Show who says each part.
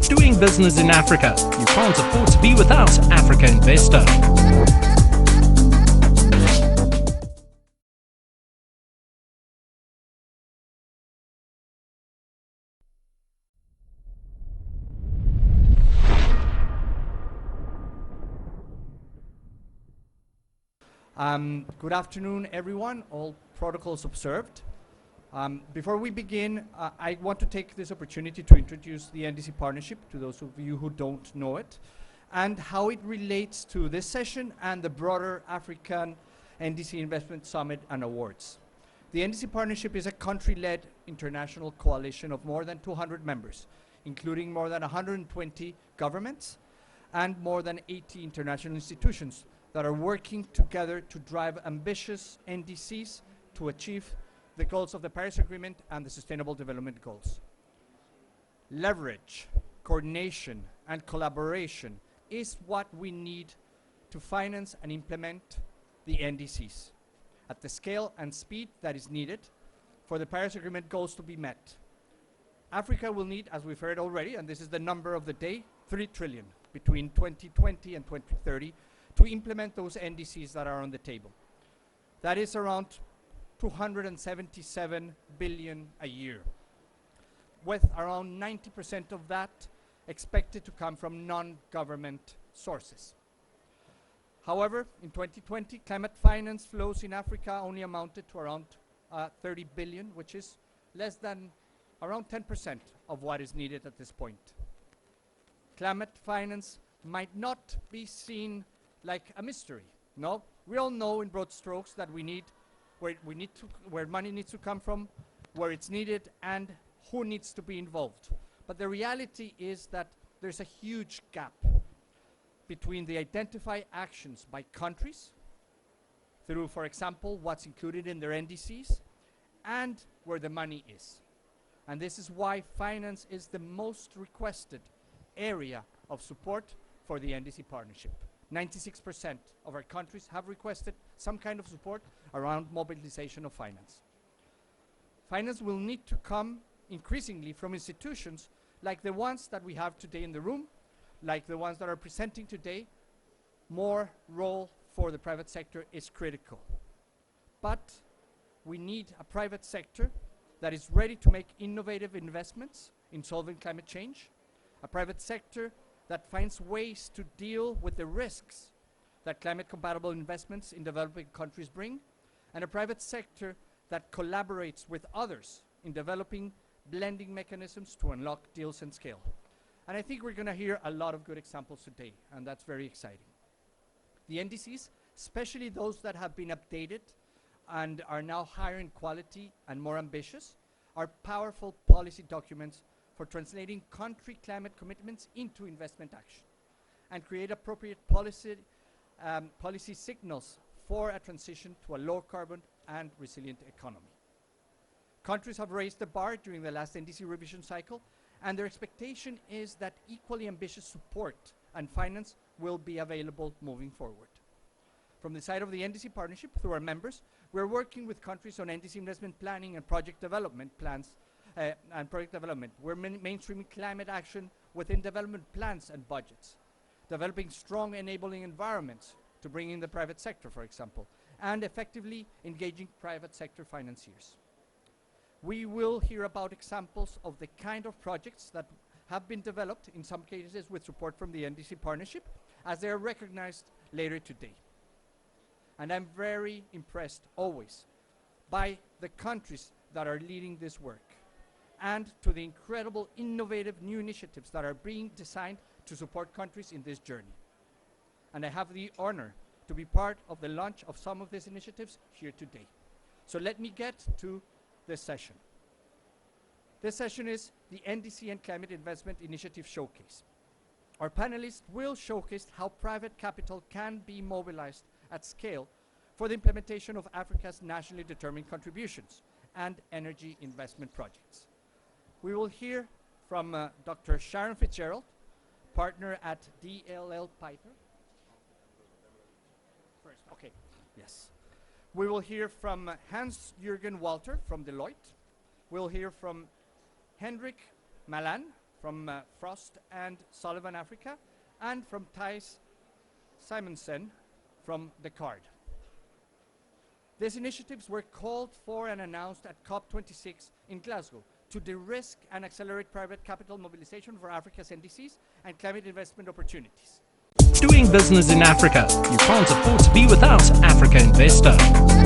Speaker 1: doing business in Africa. You can't afford to be without Africa Investor.
Speaker 2: Good afternoon, everyone. All protocols observed. Before we begin, I want to take this opportunity to introduce the NDC partnership to those of you who don't know it, and how it relates to this session and the broader African NDC Investment Summit and Awards. The NDC partnership is a country-led international coalition of more than 200 members, including more than 120 governments and more than 80 international institutions that are working together to drive ambitious NDCs to achieve the goals of the Paris Agreement and the Sustainable Development Goals. Leverage, coordination, and collaboration is what we need to finance and implement the NDCs at the scale and speed that is needed for the Paris Agreement goals to be met. Africa will need, as we've heard already, and this is the number of the day, 3 trillion between 2020 and 2030 to implement those NDCs that are on the table. That is around 277 billion a year, with around 90% of that expected to come from non-government sources. However, in 2020, climate finance flows in Africa only amounted to around 30 billion, which is less than around 10% of what is needed at this point. Climate finance might not be seen like a mystery. No, we all know in broad strokes that where money needs to come from, where it's needed, and who needs to be involved. But the reality is that there's a huge gap between the identified actions by countries through, for example, what's included in their NDCs and where the money is. And this is why finance is the most requested area of support for the NDC partnership. 96% of our countries have requested some kind of support around mobilization of finance. Finance will need to come increasingly from institutions like the ones that we have today in the room, like the ones that are presenting today. More role for the private sector is critical. But we need a private sector that is ready to make innovative investments in solving climate change, a private sector that finds ways to deal with the risks that climate-compatible investments in developing countries bring, and a private sector that collaborates with others in developing blending mechanisms to unlock deals and scale. And I think we're going to hear a lot of good examples today, and that's very exciting. The NDCs, especially those that have been updated and are now higher in quality and more ambitious, are powerful policy documents for translating country climate commitments into investment action and create appropriate policy signals for a transition to a low carbon and resilient economy. Countries have raised the bar during the last NDC revision cycle, and their expectation is that equally ambitious support and finance will be available moving forward. From the side of the NDC partnership, through our members, we're working with countries on NDC investment planning and project development plans We're mainstreaming climate action within development plans and budgets, developing strong enabling environments to bring in the private sector, for example, and effectively engaging private sector financiers. We will hear about examples of the kind of projects that have been developed, in some cases with support from the NDC partnership, as they are recognized later today. And I'm very impressed always by the countries that are leading this work, and to the incredible innovative new initiatives that are being designed to support countries in this journey. And I have the honor to be part of the launch of some of these initiatives here today. So let me get to this session. This session is the NDC and Climate Investment Initiative Showcase. Our panelists will showcase how private capital can be mobilized at scale for the implementation of Africa's nationally determined contributions and energy investment projects. We will hear from Dr. Sharon Fitzgerald, partner at DLL Piper. First, okay, yes. We will hear from Hans-Jürgen Walter from Deloitte. We'll hear from Hendrik Malan from Frost and Sullivan Africa, and from Thijs Simonsen from the CARD. These initiatives were called for and announced at COP26 in Glasgow to de-risk and accelerate private capital mobilization for Africa's NDCs and climate investment opportunities.
Speaker 1: Doing business in Africa, you can't afford to be without Africa Investor.